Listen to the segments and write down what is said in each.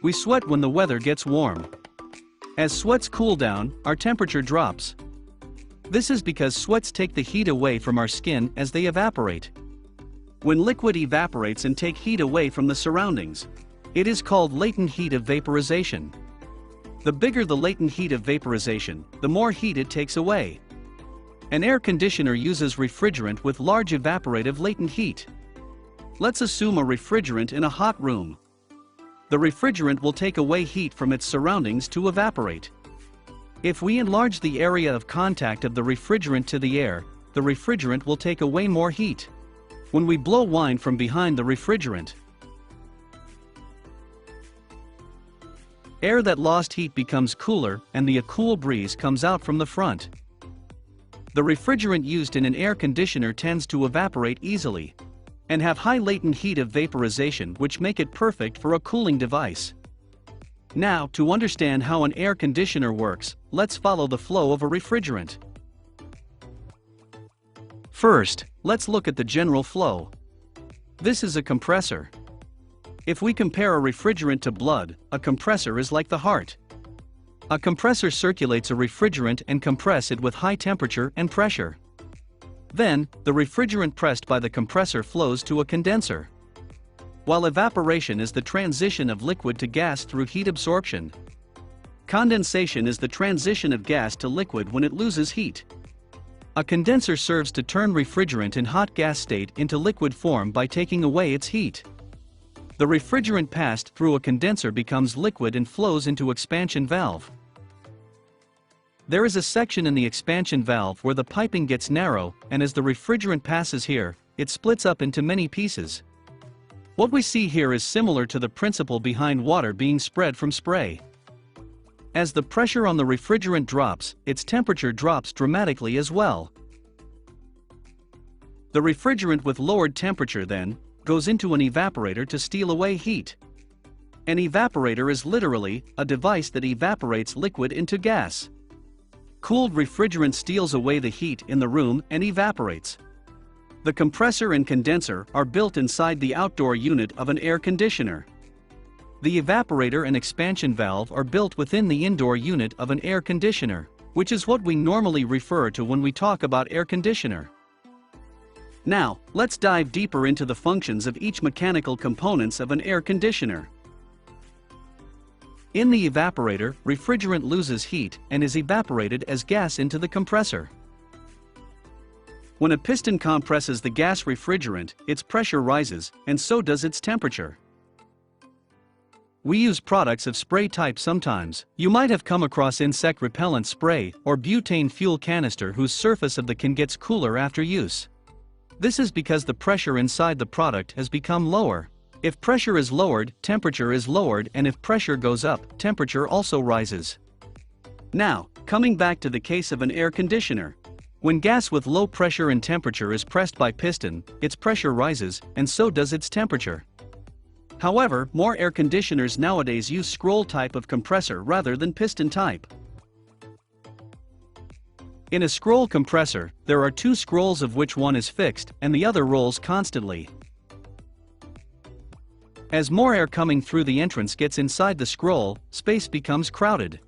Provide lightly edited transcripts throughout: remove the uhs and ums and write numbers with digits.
We sweat when the weather gets warm. As sweats cool down, our temperature drops. This is because sweats take the heat away from our skin as they evaporate. When liquid evaporates and take heat away from the surroundings, it is called latent heat of vaporization. The bigger the latent heat of vaporization, the more heat it takes away. An air conditioner uses refrigerant with large evaporative latent heat. Let's assume a refrigerant in a hot room. The refrigerant will take away heat from its surroundings to evaporate. If we enlarge the area of contact of the refrigerant to the air, the refrigerant will take away more heat. When we blow wine from behind the refrigerant, air that lost heat becomes cooler and a cool breeze comes out from the front. The refrigerant used in an air conditioner tends to evaporate easily and have high latent heat of vaporization, which make it perfect for a cooling device. Now, to understand how an air conditioner works, let's follow the flow of a refrigerant. First, let's look at the general flow. This is a compressor. If we compare a refrigerant to blood, a compressor is like the heart. A compressor circulates a refrigerant and compress it with high temperature and pressure. Then, the refrigerant pressed by the compressor flows to a condenser. While evaporation is the transition of liquid to gas through heat absorption, condensation is the transition of gas to liquid when it loses heat. A condenser serves to turn refrigerant in hot gas state into liquid form by taking away its heat. The refrigerant passed through a condenser becomes liquid and flows into expansion valve. There is a section in the expansion valve where the piping gets narrow, and as the refrigerant passes here, it splits up into many pieces. What we see here is similar to the principle behind water being spread from spray. As the pressure on the refrigerant drops, its temperature drops dramatically as well. The refrigerant with lowered temperature then goes into an evaporator to steal away heat. An evaporator is literally a device that evaporates liquid into gas. Cooled refrigerant steals away the heat in the room and evaporates. The compressor and condenser are built inside the outdoor unit of an air conditioner. The evaporator and expansion valve are built within the indoor unit of an air conditioner, which is what we normally refer to when we talk about air conditioner. Now, let's dive deeper into the functions of each mechanical components of an air conditioner. In the evaporator, refrigerant loses heat and is evaporated as gas into the compressor. When a piston compresses the gas refrigerant, its pressure rises, and so does its temperature. We use products of spray type sometimes. You might have come across insect repellent spray or butane fuel canister whose surface of the can gets cooler after use. This is because the pressure inside the product has become lower. If pressure is lowered, temperature is lowered, and if pressure goes up, temperature also rises. Now, coming back to the case of an air conditioner. When gas with low pressure and temperature is pressed by piston, its pressure rises, and so does its temperature. However, more air conditioners nowadays use scroll type of compressor rather than piston type. In a scroll compressor, there are two scrolls of which one is fixed and the other rolls constantly. As more air coming through the entrance gets inside the scroll, space becomes crowded.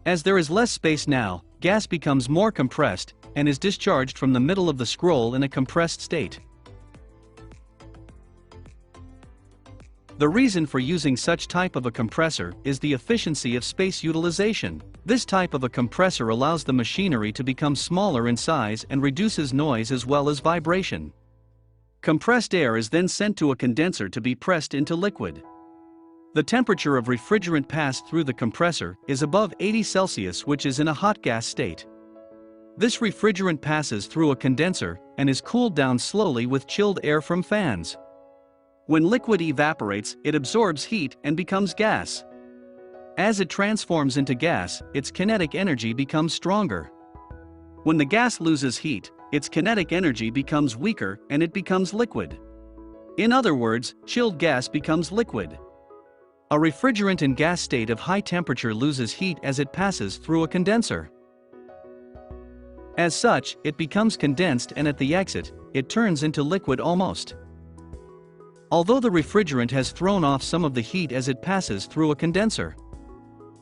As there is less space now, gas becomes more compressed and is discharged from the middle of the scroll in a compressed state. The reason for using such type of a compressor is the efficiency of space utilization. This type of a compressor allows the machinery to become smaller in size and reduces noise as well as vibration. Compressed air is then sent to a condenser to be pressed into liquid. The temperature of refrigerant passed through the compressor is above 80 Celsius, which is in a hot gas state. This refrigerant passes through a condenser and is cooled down slowly with chilled air from fans. When liquid evaporates, it absorbs heat and becomes gas. As it transforms into gas, its kinetic energy becomes stronger. When the gas loses heat, its kinetic energy becomes weaker and it becomes liquid. In other words, chilled gas becomes liquid. A refrigerant in gas state of high temperature loses heat as it passes through a condenser. As such, it becomes condensed and at the exit, it turns into liquid almost. Although the refrigerant has thrown off some of the heat as it passes through a condenser,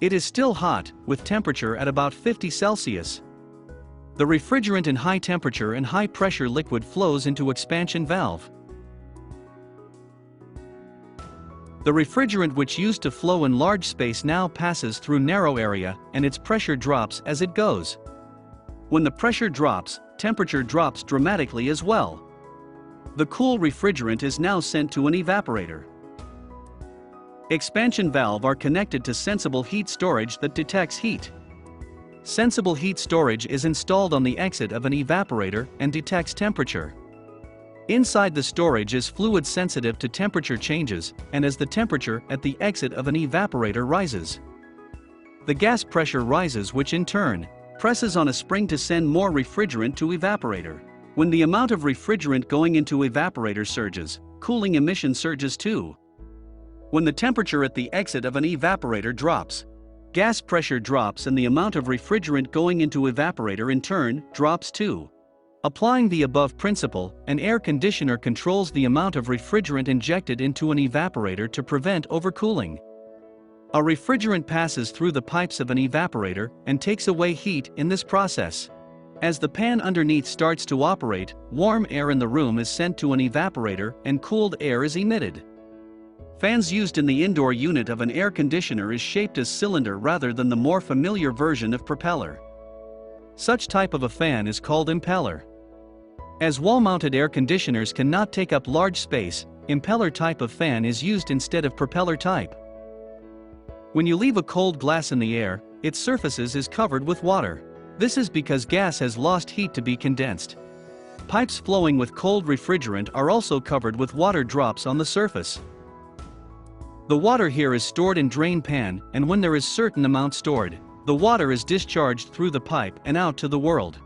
it is still hot, with temperature at about 50 Celsius. The refrigerant in high temperature and high pressure liquid flows into expansion valve. The refrigerant which used to flow in large space now passes through narrow area, and its pressure drops as it goes. When the pressure drops, temperature drops dramatically as well. The cool refrigerant is now sent to an evaporator. Expansion valve are connected to sensible heat storage that detects heat. Sensible heat storage is installed on the exit of an evaporator and detects temperature. Inside the storage is fluid sensitive to temperature changes, and as the temperature at the exit of an evaporator rises, the gas pressure rises, which in turn presses on a spring to send more refrigerant to evaporator. When the amount of refrigerant going into evaporator surges, cooling emission surges too. When the temperature at the exit of an evaporator drops, gas pressure drops and the amount of refrigerant going into evaporator in turn drops too. Applying the above principle, an air conditioner controls the amount of refrigerant injected into an evaporator to prevent overcooling. A refrigerant passes through the pipes of an evaporator and takes away heat in this process. As the pan underneath starts to operate, warm air in the room is sent to an evaporator and cooled air is emitted. Fans used in the indoor unit of an air conditioner is shaped as cylinder rather than the more familiar version of propeller. Such type of a fan is called impeller. As wall-mounted air conditioners cannot take up large space, impeller type of fan is used instead of propeller type. When you leave a cold glass in the air, its surfaces is covered with water. This is because gas has lost heat to be condensed. Pipes flowing with cold refrigerant are also covered with water drops on the surface. The water here is stored in drain pan, and when there is certain amount stored, the water is discharged through the pipe and out to the world.